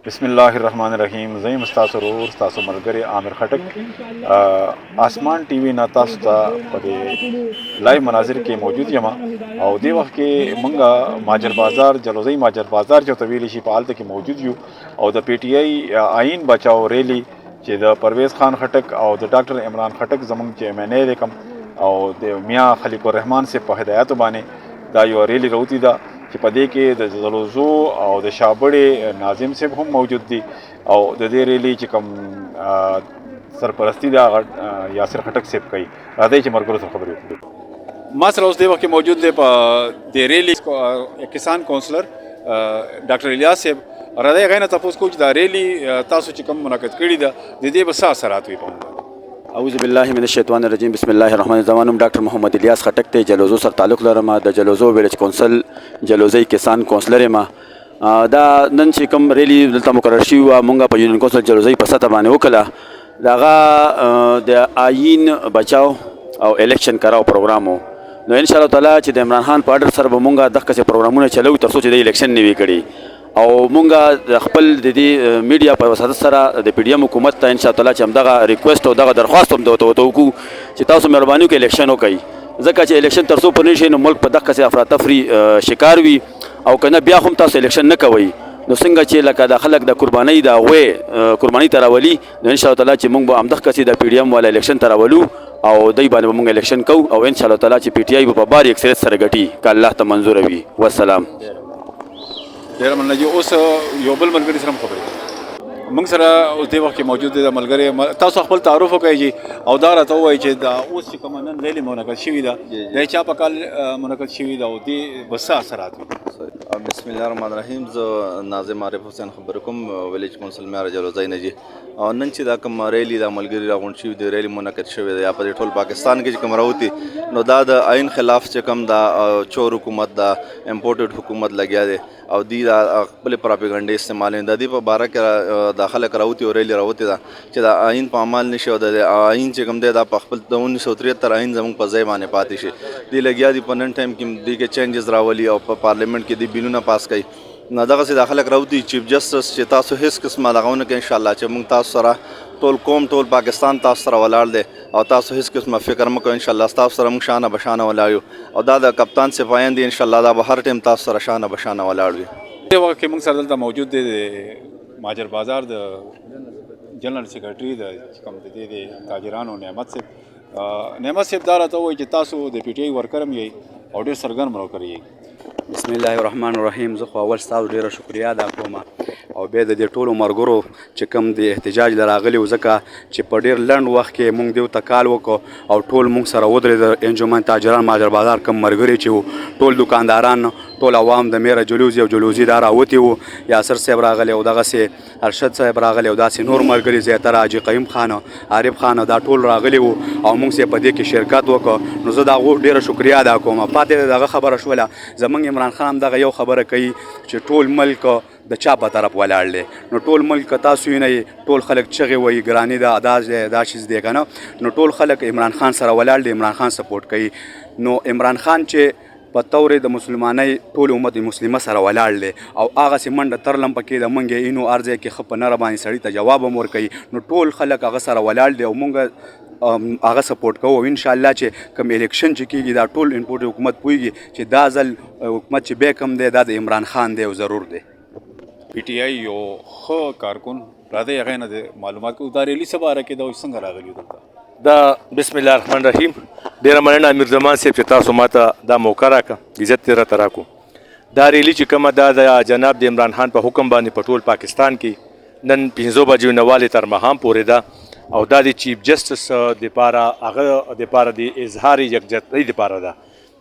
बिस्मिल्लाहिर्रहमानिर्रहीम ज़ईम स्तासु रूर स्तासु मलगरे आमिर खटक आसमान टीवी ना तासु ता पदे लाइव मनाजिर के मौजूद यमा और दे वक्त के मंगा माजर बाजार जलोज़ई माजर बाजार जो तवीली शी पालते के मौजूद यू और द PTI आइन बचाओ रैली चे द परवेज़ खान खटक और द डॉक्टर इमरान खटक जमंग चे मैंने रकम और द मियाँ खलीकुर रहमान से په हिदायत बाने دا یو ریلی روتی ده چې په دې کې د زلوزو او د شابړې ناظم صاحب هم موجود دي او د دې ریلی چې کوم سرپرستی ده یاسر خټک صاحب کوي راځي چې مرګرو سره خبرې وکړو ما سره اوس دې وخت موجود دی په دې ریلی کسان کونسلر ډاکټر الیاس صاحب راځي غینه تاسو کو چې دا ریلی تاسو چې کوم منعقد کړی ده د دې به څه اثرات وي په اعوذ بالله من الشیطان الرجیم بسم الله الرحمن الرحیم ډاکټر محمد الیاس خټک ته جلوزو سره تعلق لرم د جلوزو ویلج کونسل جلوزي کسان کونسلر ما دا نن چې کوم ریلی دلته مقرر شي او مونږه په یونین کونسل جلوزي په ساته باندې وکړه داغه د آئین بچاو او الیکشن کراو پروګرامو نو ان شاء الله تعالی چې د عمران خان په اډر سره به مونږه دغه څه پروګرامونه چلو تر څو چې د الیکشن نیوي کړي او مونږه خپل د دې میډیا په وسیله سره د PDM حکومت ته ان شاء الله چې همدغه ریکوست او دغه درخواست هم دوته وکړو چې تاسو مهرباني وکړئ الیکشن وکړئ ځکه چې الیکشن تر څو پرې شي نو ملک په دغه څه افراتفری شکار وي او کنه بیا هم تاسو الیکشن نه کوئ نو څنګه چې لکه د خلک د قربانۍ د غوې قربانۍ تراولي نو ان شاء الله تعالی چې مونږ به همدغه څه د PDM والا الیکشن تراولو او دای باندې مونږ الیکشن کوو او ان شاء الله تعالی چې PTI په باري اکثریت سره ګټي ک الله ته منظور وي والسلام ډیر مننه جو اوس یو بل ملګری سره خبرې موږ سره اوس دې وخت کې موجود دي د ملګری تاسو خپل تعارف وکړئ او دا راته وایي چې دا اوس چې کوم نن ریلی منعقد شوې ده دا چا په کال منعقد شوې ده او دې بس اثرات بسم الله الرحمن الرحیم زه ناظم عارف حسین خبر کوم ویلیج کونسل میار جلوزای نجی او نن چې دا کوم ریلی د ملګری راغون شوې د ریلی منعقد شوې ده یا په ټول پاکستان کې چې کوم راوتی نو دا د آئین خلاف چې کوم دا چور حکومت دا امپورټډ حکومت لګیا دی او دی دا خپل پراپګاندا استعمالوي د دې په باره کې داخله کراوتی او ریلی راوتی دا چې دا آئین په عمل نشي او د آئین چې کوم دی دا په خپل 1973 آئین زموږ په ځای باندې پاتې شي دی لګیا دی په نن ټایم کې دی کې چینجز راولي او په پارلیمنت کې دی بلونه پاس کړي نو دغه سي داخله کراوتی چیف جسټس چې تاسو هیڅ قسمه دغونه کې ان شاء الله چې موږ تاسو سره ټول قوم ټول پاکستان تاسو سره ولاړ دی او تاسو هیڅ قسمه فکر مکو ان شاء الله تاسو سره موږ شانه بشانه ولاړو او دا د کپتان سپایان دي ان شاء الله دا به هر ټیم تاسو سره شانه بشانه ولاړ وي دې وخت کې موږ سره دلته موجود دی ماجر بازار د جنرال سیکریټري د کوم د دې تاجرانو نعمت صاحب دا راته وایي چې تاسو د PTI ورکر هم یې او ډېر سرګرم ورکر یې بسم الله الرحمن الرحیم زه خو اول ستاسو ډیره شکریا ادا کوم او بیا د دې ټولو مرګرو چې کوم د احتجاج لراغلي ځکه چې په ډیر لنډ وخت کې موږ دیو تکال وکړو او ټول موږ سره ودرېد انجمن تاجران ماجر بازار کم مرګري چې ټول دکانداران ټول عوام د میره جلوزي او جلوزي دا راوتی وو یاسر صاحب راغلی او دغه سي ارشد صاحب راغلی او داسې نور مرګري زیاتره حاجي قیوم خان عارف خان دا ټول راغلی وو او موږ سي په دې کې شرکت وکړو نو زه دا ډیره شکریا ادا کوم پاتې دغه خبره شوله زمونږ عمران خان دغه یو خبره کوي چې ټول ملک د چا په طرف ولاړ دی نو ټول ملک تاسو نه ټول خلک چغې وایي ګراني دا ادا دا شیز دی کنه نو ټول خلک عمران خان سره ولاړ دی عمران خان سپورټ کوي نو عمران خان چې په تورې د مسلمانۍ ټول امت مسلمه سره ولاړ دی او هغه سي منډه ترلم پکې د منګې اینو ارزه کې خپ نه ربانی سړی ته جواب امور کوي نو ټول خلک هغه سره ولاړ دی او مونږ هغه سپورټ کوو ان شاء الله چې کوم الیکشن چې کیږي دا ټول انپورټ حکومت پويږي چې دا ځل حکومت چې به کم دی دا د عمران خان دی او ضرور دی PTI یو خو کارکون راځي هغه نه معلومات کو دا ریلی سباره کې دا څنګه راغلی دلته دا بسم الله الرحمن الرحیم ډیره مننه امیر زمان صاحب چې تاسو ماته دا موقع راکړه عزت تیرا تراکو دا ریلی چې کومه دا د جناب د عمران خان په حکم باندې په ټول پاکستان کې نن 5 بجې نواله تر مهام پورې ده او دا د چیف جسټس د پاره هغه د پاره د اظهار یکجهتۍ د پاره ده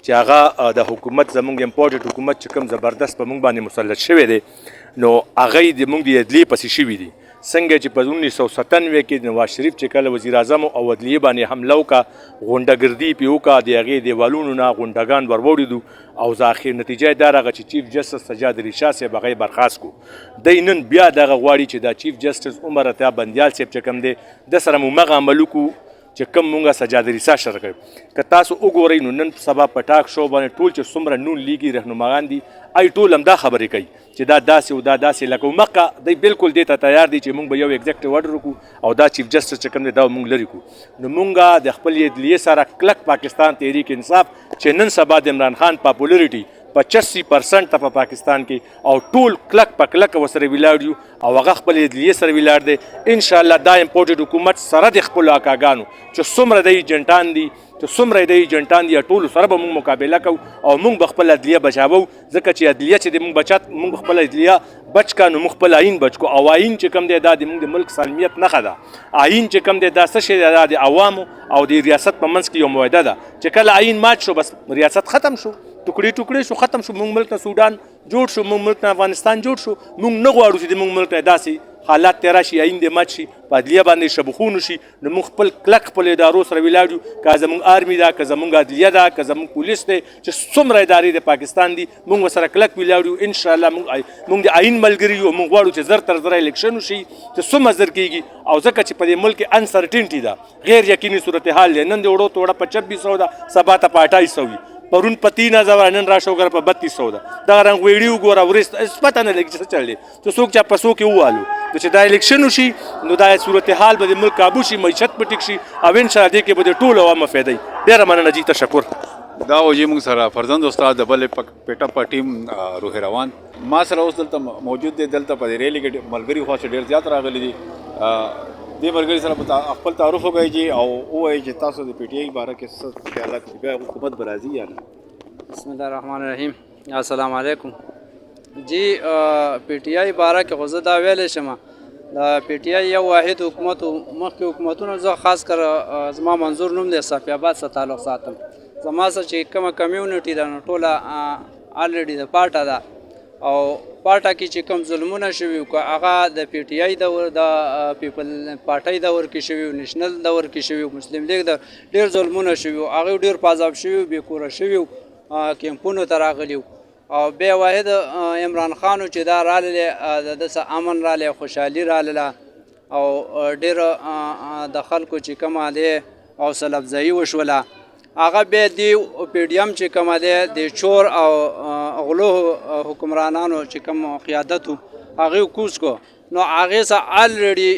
چې هغه د حکومت زمونږ امپورټډ حکومت چې کوم زبردست په مونږ باندې مسلط شوی دی نو هغه د مونږ د عدلیې پسې شوي دي څنګه چې په 1997 کې نواز شریف چې کله وزیر اعظم او عدلیې باندې حمله وکړه غونډهګردي پې وکړه د هغې دیوالونو نه غونډهګان وروړېدو او اخر نتیجه دا راغله چې چیف جسټس سجاد علي شاه صاحب هغه برخاست کو دی نن بیا دغه غواړي چې دا چیف جسټس عمر عطا بندیال صاحب چې کوم دی د سره مو مغه عمل وکړو چې کوم مونږه سجاد ریسا شر کړ که تاسو وګورئ نو نن سبا په ټاک شو باندې ټول چې څومره نون لیګي رهنماګان دي ای ټول هم دا خبرې کوي چې دا داسې او دا داسې لکه مکه دی بالکل دې ته تیار دي چې مونږ به یو ایگزیکټیو order وکړو او دا چیف جسټس چې کوم دی دا مونږ لري کړو نو مونږه د خپل عدلیې سره کلک پاکستان تحریک انصاف چې نن سبا د عمران خان پاپولریټي 85% ته په پاکستان کې او ټول کلک په کلک ورسره ولاړ یو او هغه خپل عدلیې سره ولاړ دی انشاءالله دا امپورټډ حکومت سره د خپلو اکاګانو چې څومره د ایجنټان دي چې څومره د ایجنټان دي ټولو سره به موږ مقابله کوو او موږ به خپل عدلیه بچاوو ځکه چې عدلیه چې د موږ بچات موږ خپل عدلیه بچ کا نو موږ خپل آئین بچ کو او آئین چې کوم دی دا د موږ د ملک سالمیت نښه ده آئین چې کوم دی دا څه شی دی د عوامو او د ریاست په منځ کې یو معاهده ده چې کله آئین مات شو بس ریاست ختم شو ټوکړي ټوکړي شو ختم شو موږ ملک نه سودان جوړ شو موږ ملک نه افغانستان جوړ شو موږ نه غواړو چې د موږ ملک نه داسې حالات تیر شي آئین دې مات شي په عدلیه باندې شبخون شي نو موږ خپل کلک خپل ادارو سره ولاړ یو که زموږ آرمي ده که زموږ عدلیه ده که زموږ پولیس دی چې څومره ادارې د پاکستان دي موږ سره کلک ولاړ یو انشاءالله موږ د آئین ملګري یو موږ غواړو چې زر تر زره الیکشن وشي چې څومره زر کېږي او ځکه چې په دې ملک کې انسرټینټي ده غیر یقیني صورتحال دی نن د وړو توړه په 2600 ده سبا ته په 2800 وي پرون په 3000 نن را شوګر په 3200 ده دا رنګ ویډیو ګوره ورست پته نه لګي څه چل دي چې څوک چا پسو کې والو چې دا الیکشن وشي نو دا صورتحال به د ملک کابو شي معیشت په ټیک شي او ان شاء الله دې کې به د ټولو عوامو فایده ډیره مننه جی تشکر دا وجه موږ سره فرزند استاد د بل پیټا په ټیم روح روان ما سره اوس دلته موجود دی دلته په ریلی کې ملګری خو ډیر زیات راغلي دي دې ملګری سره خپل تعارف وکړئ چې او وایي چې تاسو د پی ټی آی باره کې څه خیالات دي بیا حکومت به راځي یا نه بسم الله الرحمن الرحیم السلام علیکم جی پی ټی آی باره کې خو زه دا ویلی شم د پی ټی آی یو واحد حکومت مخکې حکومتونو زه خاص کر زما منظور نوم دی صافی آباد سره تعلق ساتم زما سره چې کومه کمیونټي ده نو ټوله الریډي د پارټه ده او پارټه کې چې کوم ظلمونه شوي هغه د پی ټی آی د پیپل پارټۍ دور کې شوي نېشنل دور کې شوي مسلم لیگ د ډېر ظلمونه شوي هغوی ډېر پازاب شوي بې کوره شوي کیمپونو ته راغلي او بیا واحد عمران خانو چې دا راغلی د څه امن راغلی خوشحالي راغله او ډېر د خلکو چې کومه دی حوصله افزایي وشوله هغه بیا دی پی ډي ایم چې کومه دی د چور او غلو حکمرانانو چې کوم قیادت و هغې کوز کو نو هغې سره الریډي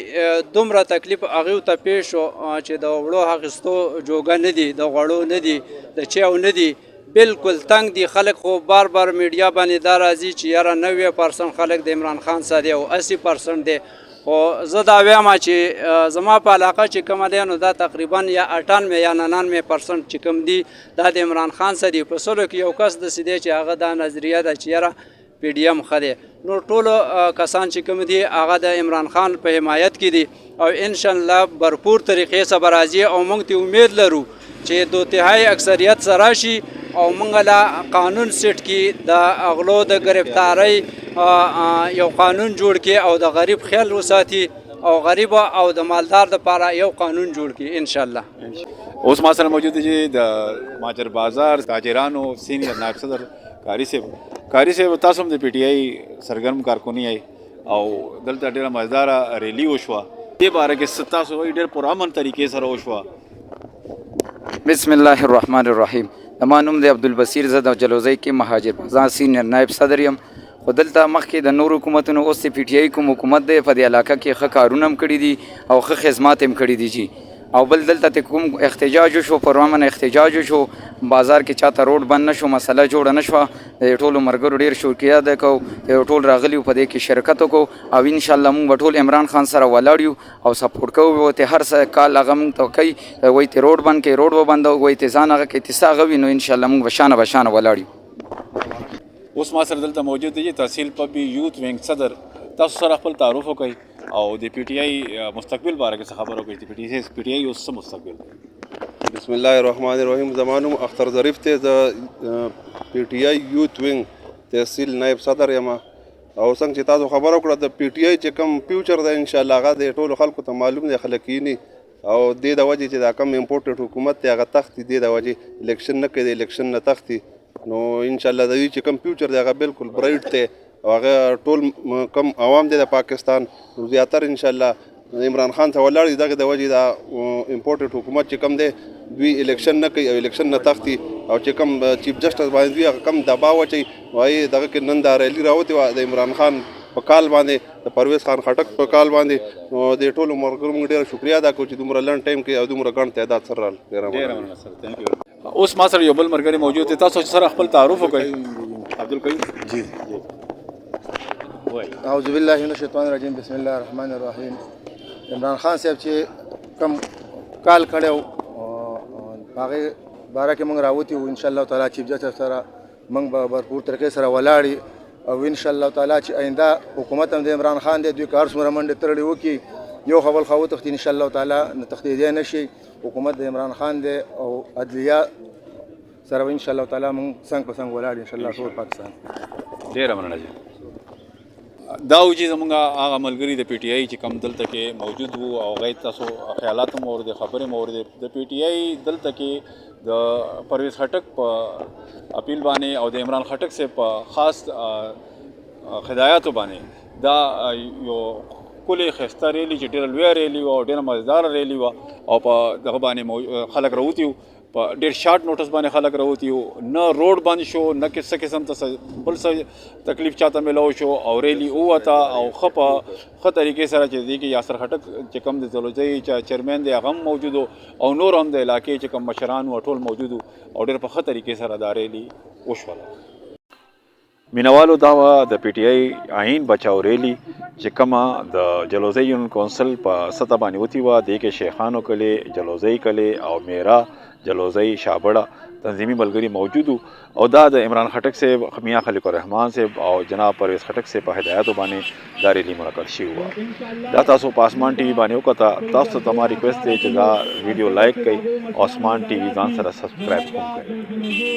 دومره تکلیف هغې ته پیښ شو چې د وړو اخیستو جوګه نه دي د غوړو نه دي د چیو نه دي بالکل تنگ دي خلک خو بار بار میډیا باندې دا راځي چې یاره 90% خلک د عمران خان سره دی او 80% دی خو زه دا وایم چې زما په علاقه چې کومه دی نو دا تقریبا یا 98 یا 99% چې کوم دي دا د عمران خان سره دی په سلو کې یو کس داسې دی چې هغه دا نظریه ده چې یاره پی ډي ایم ښه دی نو ټولو کسان چې کوم دي هغه د عمران خان په حمایت کې دي او انشاءالله برپور طریقې سره به راځي او موږ ته امید لرو چې دو تهایی اکثریت سره راشي او موږ لا قانون سیټ کې د اغلو د گرفتارۍ یو قانون جوړ کړي او د غریب خیال وساتي او غریب او د مالدار دپاره یو قانون جوړ کړي انشاءالله اوس ما سره موجود دی د ماجر بازار تاجرانو سینیئر نائب صدر کاری صاحب تاسو هم د پی ټی آی سرګرم کارکونی ای او دلته ډیره مزداره ریلی وشوه دې باره کې تاسو وایي ډېر پرامن طریقې سره وشوه بسم الله الرحمن الرحیم زما نوم دی عبدالبصیر زه د جلوزۍ کې مهاجر بازار سینیئر نائب صدر یم خو دلته مخکې د نور حکومتونو اوس د پی ټی آی کوم حکومت دی په دې علاقه کې ښه کارونه هم کړي دي او ښه خدمات هم کړي دي جی او بل دلته کوم احتجاج وشو پرامن احتجاج وشو بازار کې چاته روډ بند نشو مسله جوړه نشوه د ټولو ملګرو ډېر شکریه ده کوو ټول راغلي په دې کې شرکت وکړو او انشاءالله موږ به ټول عمران خان سره ولاړ یو او سپورټ کوو به ته هر څه کال هغه موږ ته کوي وایي ته روډ بند کوي روډ به بندو وایي ته ځان هغه کې ته هغه وي نو انشاءالله موږ به شانه ولاړ یو اوس ما سره دلته موجود دی تحصیل پبی یوت وینګ صدر تاسو سره خپل تعارف وکړئ او د پی ټی آی مستقبل باره کې څه خبره وکړئ چې پی ټی آی اوس څه مستقبل بسم الله الرحمن الرحیم زما نوم اختر ظریف دی د پی ټی آی یوت وینګ تحصیل نائب صدر یم او څنګه چې تاسو خبره وکړه د پی ټی آی چې کوم فیوچر دی انشاءالله هغه د ټولو خلکو ته معلوم دی خلک کینی او دې د وجې چې دا کم امپورټډ حکومت دی هغه تختي دې د وجې الیکشن نه کوي الیکشن نه تختي نو انشاءالله د دې چې کم فیوچر دی هغه بالکل برایټ دی او هغه ټول کم عوام دی د پاکستان زیاتر انشاءالله عمران خان ته ولاړ دي دغه د وجې دا امپورټډ حکومت چې کم دی دوی الیکشن نه کوي او الیکشن نه تښتي او چې کم چیف جسټس باندې دوی هغه کم دباو اچوي وایي دغه کې نن دا ریلي راوتې وه د عمران خان په کال باندې د پرویز خان خټک په کال باندې نو د ټولو ملګرو موږ ډېره شکریا ادا کوو چې دومره لنډ ټایم کې او دومره ګڼ تعداد سره رال اوس ما سره یو بل ملګری موجود دی تاسو سره خپل تعارف وکړئ عبدالکریم جی اعوذ بالله من الشیطان الرجیم بسم الله الرحمن الرحیم عمران خان صاحب چې کم کال کړی و هغې باره کې موږ راوتي وو انشاءالله تعالی چیف جسټس سره موږ به بھرپور طریقې سره ولاړ او انشاءالله تعالی چې آینده حکومت هم د عمران خان دی دوی که هر څومره منډې ترړې وکړي یو خبل خوا وتښتي انشاءالله تعالی نه تښتېدی نه شي حکومت د عمران خان دی او عدلیه سره به انشاءالله تعالی موږ څنګ په څنګ ولاړ انشاءالله ټول پاکستان ډېره مننه جی دا و چې زمونږ هغه ملګري د پی ټي آی چې کم دلته کې موجود وو او هغوی تاسو خیالات هم اورېدې خبرې مو اورېدې د پی ټي آی دلته کې د پرویز خټک په اپیل باندې او د عمران خټک صاحب په خاص هدایاتو باندې دا یو ښکلې ښایسته ریلي چې ډېره لویه ریلي وه او ډېره مزیداره ریلي وه او په دغه باندې خلک راوتي وو په ډېر شارټ نوټس باندې خلک راوتي وو نه روډ بند شو نه څه قسم ته بل څه تکلیف چاته میلاو شو او ریلي ووته او ښه په ښه طریقې سره چې دې کې یاسر خټک چې کوم د ځلوځۍ چیرمین دی هغه هم موجود او نور هم د علاقې چې کوم مشران وو ټول موجود وو او ډېر په ښه طریقې سره دا ریلي وشوله مینوالو دا وه د پی ټي آی آئین بچاو ریلی چې کومه د جلوزۍ یونین کونسل په سطح باندې وتې وه دې کې شیخانو کلی جلوزۍ کلی او میرا جلوزۍ شابړه تنظیمي ملګري موجود او دا د عمران خټک صاحب میاں خلیق الرحمان صاحب او جناب پرویز خټک صاحب په هدایاتو باندې دا ریلي منعقد شوې وه دا تاسو په آسمان ټي وي باندې وکړه تاسو ته زما ریکویسټ دی چې دا ویډیو لایک کړئ او آسمان ټي وي ځان سره سبسکرایب هم کړئ